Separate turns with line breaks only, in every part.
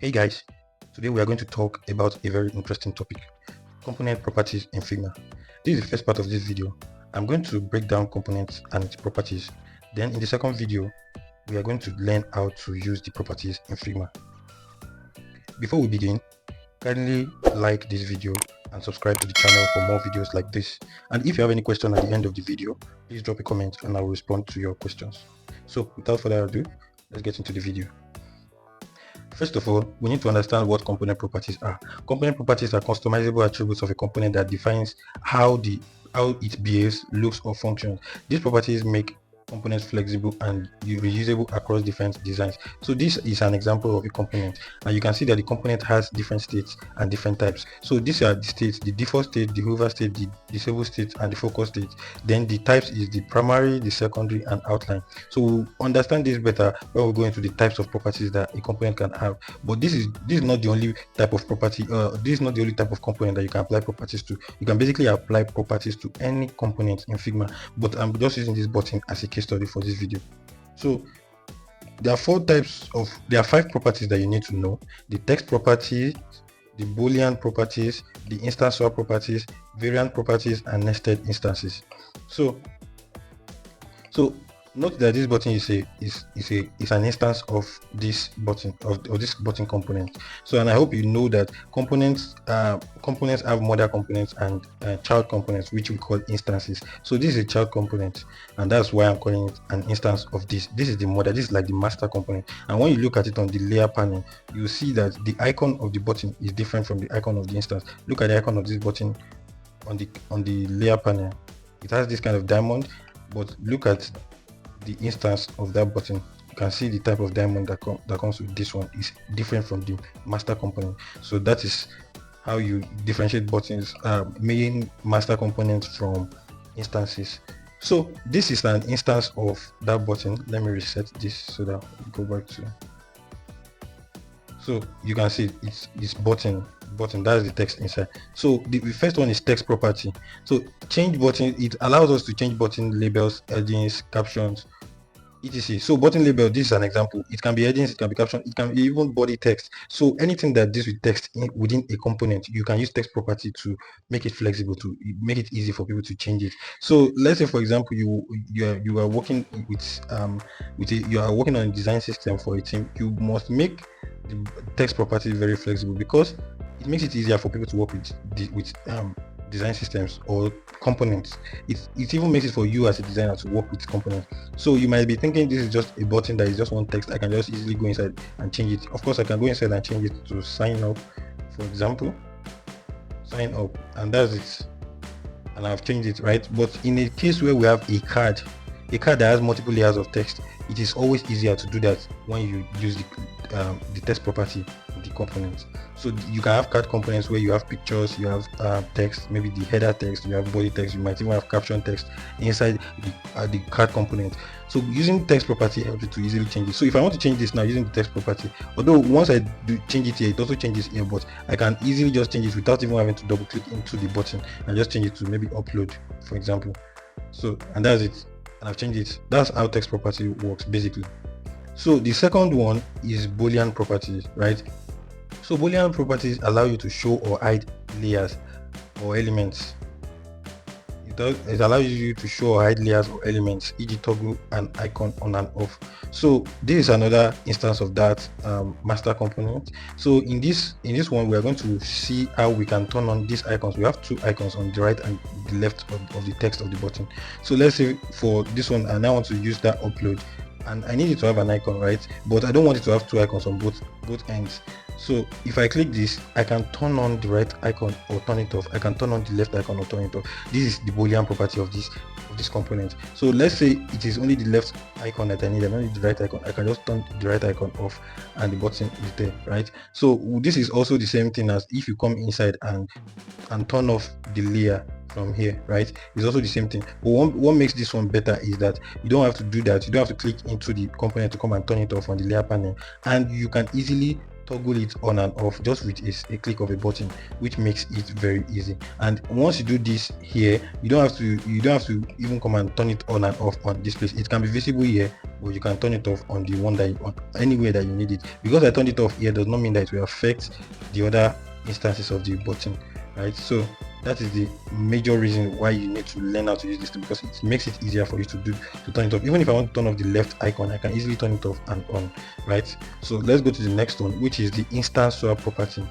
Hey guys, today we are going to talk about a very interesting topic, component properties in Figma. This is the first part of this video. I'm going to break down components and its properties. Then in the second video, we are going to learn how to use the properties in Figma. Before we begin, kindly like this video and subscribe to the channel for more videos like this. And if you have any question at the end of the video, please drop a comment and I will respond to your questions. So without further ado, let's get into the video. First of all, we need to understand what component properties are. Component properties are customizable attributes of a component that defines how it behaves, looks, or functions. These properties make components flexible and reusable across different designs. So this is an example of a component, and you can see that the component has different states and different types. So these are the states: the default state, the hover state, the disable state, and the focus state. Then the types is the primary, the secondary, and outline. So we'll understand this better when we go into the types of properties that a component can have. But this is not the only type of property. This is not the only type of component that you can apply properties to. You can basically apply properties to any component in Figma. But I'm just using this button as a case study for this video. So there are five properties that you need to know: the text properties, the Boolean properties, the instance swap properties, variant properties, and nested instances. So note that this button is an instance of this button of this button component. So, and I hope you know that components have mother components and child components, which we call instances. So this is a child component, and that's why I'm calling it an instance of this. This is the mother. This is like the master component. And when you look at it on the layer panel, you see that the icon of the button is different from the icon of the instance. Look at the icon of this button on the layer panel. It has this kind of diamond, but look at the instance of that button. You can see the type of diamond that comes with this one is different from the master component. So that is how you differentiate buttons, main master components from instances. So this is an instance of that button. Let me reset this so that we go back to. So you can see it's button, that's the text inside. So the first one is text property. So change button, it allows us to change button labels, headings, captions, etc. So button label, this is an example. It can be headings, it can be caption, it can be even body text. So anything that deals with text within a component, you can use text property to make it flexible, to make it easy for people to change it. So let's say, for example, you are working you are working on a design system for a team. You must make the text property very flexible because it makes it easier for people to work with design systems or components. It even makes it for you as a designer to work with components. So you might be thinking this is just a button that is just one text. I can just easily go inside and change it. Of course, I can go inside and change it to sign up, for example. Sign up, and that's it. And I've changed it, right? But in a case where we have a card that has multiple layers of text, it is always easier to do that when you use the text property of the component. So you can have card components where you have pictures, you have text, maybe the header text, you have body text, you might even have caption text inside the card component. So using text property helps you to easily change it. So if I want to change this now using the text property, although once I do change it here, it also changes here, but I can easily just change it without even having to double click into the button and just change it to maybe upload, for example. So, and that's it. And I've changed it. That's how text property works basically. So the second one is Boolean properties, right? So Boolean properties allow you to show or hide layers or elements. It allows you to show or hide layers or elements, e.g. toggle an icon on and off. So this is another instance of that master component. So in this one, we are going to see how we can turn on these icons. We have two icons on the right and the left of the text of the button. So let's say for this one, I now want to use that upload, and I need it to have an icon, right? But I don't want it to have two icons on both ends. So if I click this, I can turn on the right icon or turn it off. I can turn on the left icon or turn it off. This is the Boolean property of this component. So let's say it is only the left icon that I need. I don't need the right icon. I can just turn the right icon off and the button is there, right? So this is also the same thing as if you come inside and turn off the layer from here, right? It's also the same thing. But what makes this one better is that you don't have to do that. You don't have to click into the component to come and turn it off on the layer panel, and you can easily toggle it on and off just with a click of a button, which makes it very easy. And once you do this here, you don't have to even come and turn it on and off on this place. It can be visible here, but you can turn it off on the one that on anywhere that you need it. Because I turned it off here does not mean that it will affect the other instances of the button, right? So that is the major reason why you need to learn how to use this tool, because it makes it easier for you to turn it off. Even if I want to turn off the left icon, I can easily turn it off and on, right? So let's go to the next one, which is the instance swap property.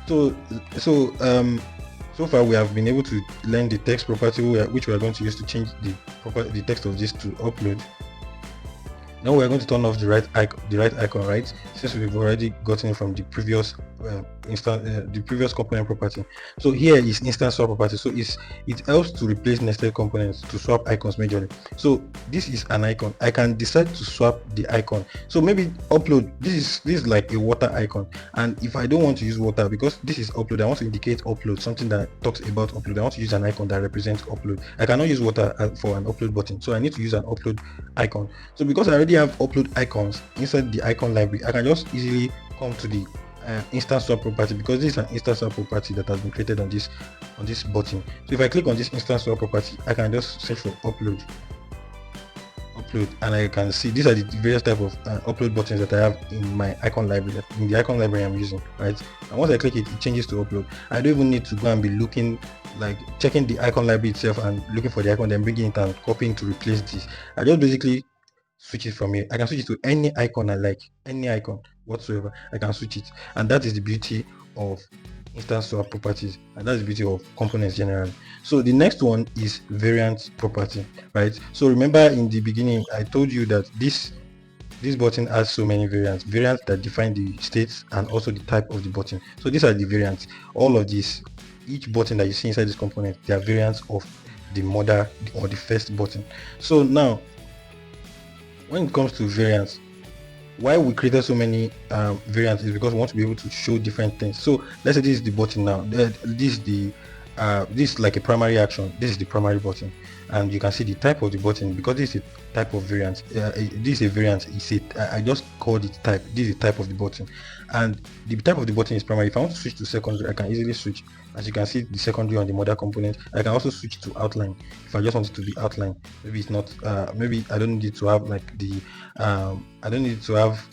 So far we have been able to learn the text property which we are going to use to change the text of this to upload. Now we are going to turn off the right icon, right? Since we've already gotten it from the previous component property. So here is instance swap property. So it helps to replace nested components to swap icons majorly. So this is an icon. I can decide to swap the icon. So maybe upload. This is like a water icon, and if I don't want to use water because this is upload, I want to indicate upload, something that talks about upload. I want to use an icon that represents upload. I cannot use water for an upload button, so I need to use an upload icon. So because I already have upload icons inside the icon library, I can just easily come to the instance swap property, because this is an instance swap property that has been created on this button. So if I click on this instance swap property, I can just search for upload, and I can see these are the various type of upload buttons that I have in my icon library, in the icon library I'm using, right? And once I click it, it changes to upload. I don't even need to go and be looking, like checking the icon library itself and looking for the icon, then bringing it and copying to replace this. I just basically switch it from here. I can switch it to any icon I like, any icon whatsoever. I can switch it, and that is the beauty of instance swap properties, and that's the beauty of components generally. So the next one is variant property, right? So remember in the beginning I told you that this button has so many variants that define the states and also the type of the button. So these are the variants. All of these, each button that you see inside this component, they are variants of the mother or the first button. So now when it comes to variants, why we created so many variants is because we want to be able to show different things. So let's say this is the button now. This is like a primary action. This is the primary button, and you can see the type of the button, because this is a type of variant. This is a variant. I just called it type. This is the type of the button, and the type of the button is primary. If I want to switch to secondary, I can easily switch. As you can see, the secondary on the mother component. I can also switch to outline if I just want it to be outline. Maybe it's not. Maybe I don't need to have like the. I don't need to have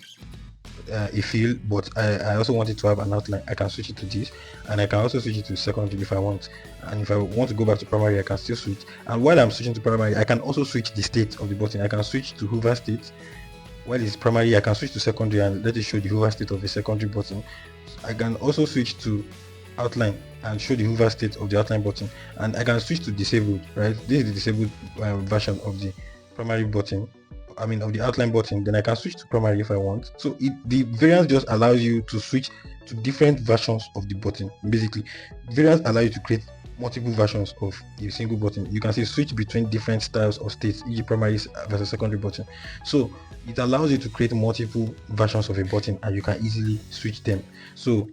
a field, but I also want it to have an outline. I can switch it to this, and I can also switch it to secondary if I want. And if I want to go back to primary, I can still switch. And while I'm switching to primary, I can also switch the state of the button. I can switch to hover state. While it's primary, I can switch to secondary and let it show the hover state of the secondary button. I can also switch to outline and show the hover state of the outline button, and I can switch to disabled, right? This is the disabled version of the primary button, of the outline button. Then I can switch to primary if I want. So the variance just allows you to switch to different versions of the button. Basically, variance allows you to create multiple versions of a single button. You can see switch between different styles of states, e.g. primary versus secondary button. So it allows you to create multiple versions of a button, and you can easily switch them. So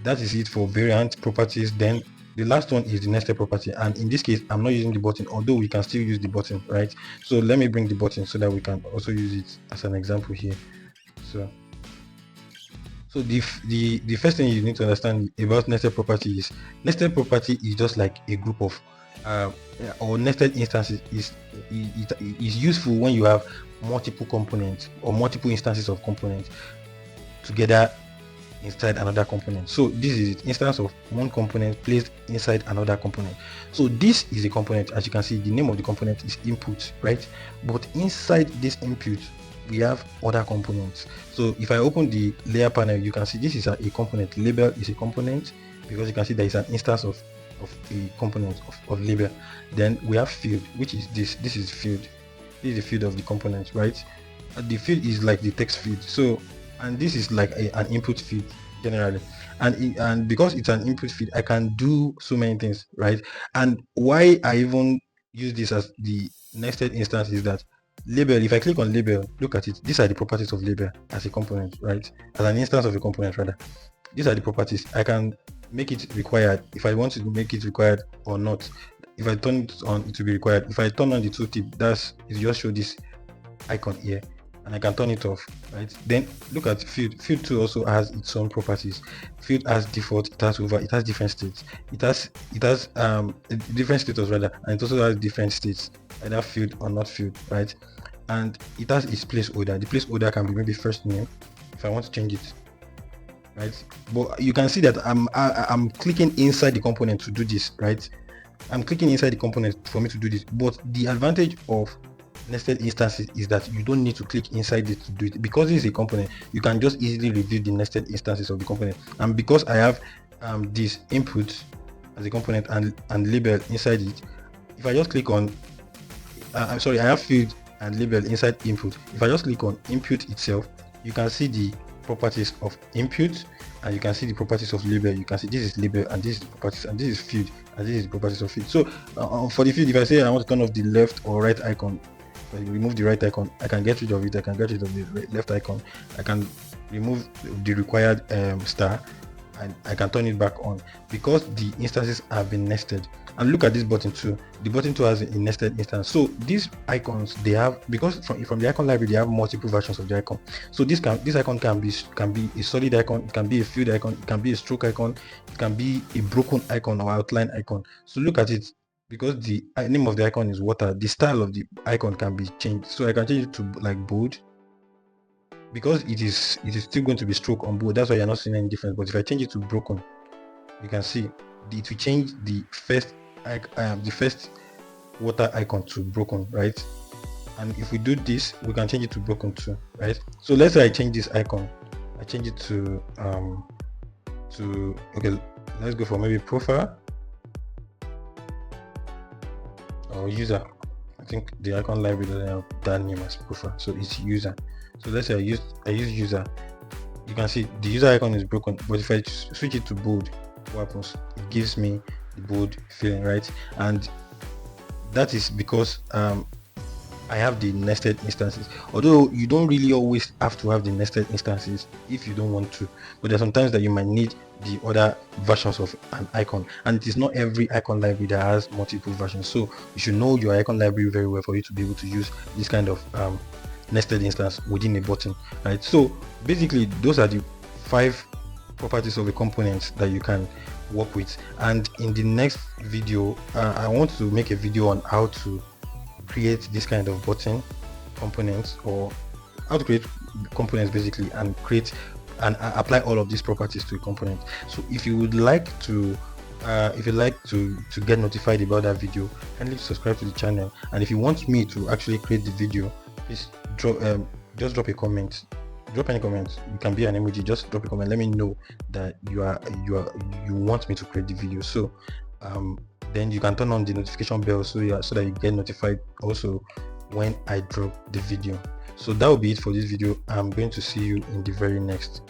that is it for variant properties. Then the last one is the nested property, and in this case I'm not using the button, although we can still use the button, right? So let me bring the button so that we can also use it as an example here. So the first thing you need to understand about nested property is just like a group of or nested instances. Is useful when you have multiple components or multiple instances of components together inside another component. So this is an instance of one component placed inside another component. So this is a component. As you can see, the name of the component is input, right? But inside this input we have other components. So if I open the layer panel, you can see this is a component. Label is a component, because you can see there is an instance of a component of label. Then we have field, which is this is field. This is the field of the component, right? The field is like the text field. So, and this is like an input field generally, and because it's an input field, I can do so many things, right? And why I even use this as the nested instance is that label, if I click on label, look at it, these are the properties of label as a component, right? As an instance of a component rather. These are the properties. I can make it required if I want to make it required or not. If I turn it on, it will be required. If I turn on the tooltip, it just show this icon here, and I can turn it off, right? Then look at field. Field 2 also has its own properties. Field has default, it has over, it has different states. It has different status rather, and it also has different states, either field or not field, right? And it has its placeholder. The placeholder can be maybe first name if I want to change it, right? But you can see that I'm clicking inside the component to do this, right? I'm clicking inside the component for me to do this. But the advantage of nested instances is that you don't need to click inside it to do it, because this is a component. You can just easily review the nested instances of the component. And because I have this input as a component and label inside it, if I just click on I'm sorry, I have field and label inside input. If I just click on input itself, you can see the properties of input, and you can see the properties of label. You can see this is label, and this is the properties, and this is field, and this is the properties of field. So for the field, if I say I want to turn off the left or right icon, if I remove the right icon, I can get rid of it. I can get rid of the left icon. I can remove the required star, and I can turn it back on, because the instances have been nested. And look at this button too. The button too has a nested instance. So these icons, they have, because from the icon library, they have multiple versions of the icon. So this icon can be a solid icon, it can be a field icon, it can be a stroke icon, it can be a broken icon or outline icon. So look at it. Because the name of the icon is water, the style of the icon can be changed. So I can change it to like bold, because it is still going to be stroke on bold. That's why you're not seeing any difference. But if I change it to broken, you can see it will change the first water icon to broken, right? And if we do this, we can change it to broken too, right? So let's say I change this icon, I change it to okay, let's go for maybe profile or user. I think the icon library doesn't have that name as profile, so it's user. So let's say I use user. You can see the user icon is broken, but if I switch it to bold, what happens? It gives me the bold feeling, right? And that is because I have the nested instances. Although you don't really always have to have the nested instances if you don't want to, but there's sometimes that you might need the other versions of an icon, and it is not every icon library that has multiple versions. So you should know your icon library very well for you to be able to use this kind of nested instance within a button, right? So basically those are the 5 properties of a component that you can work with. And in the next video, I want to make a video on how to create this kind of button components, or how to create components basically, and create and apply all of these properties to a component. So if you would like to get notified about that video, kindly subscribe to the channel. And if you want me to actually create the video, please just drop a comment. Drop any comments. You can be an emoji. Just drop a comment. Let me know that you want me to create the video. So then you can turn on the notification bell so that you get notified also when I drop the video. So that will be it for this video. I'm going to see you in the very next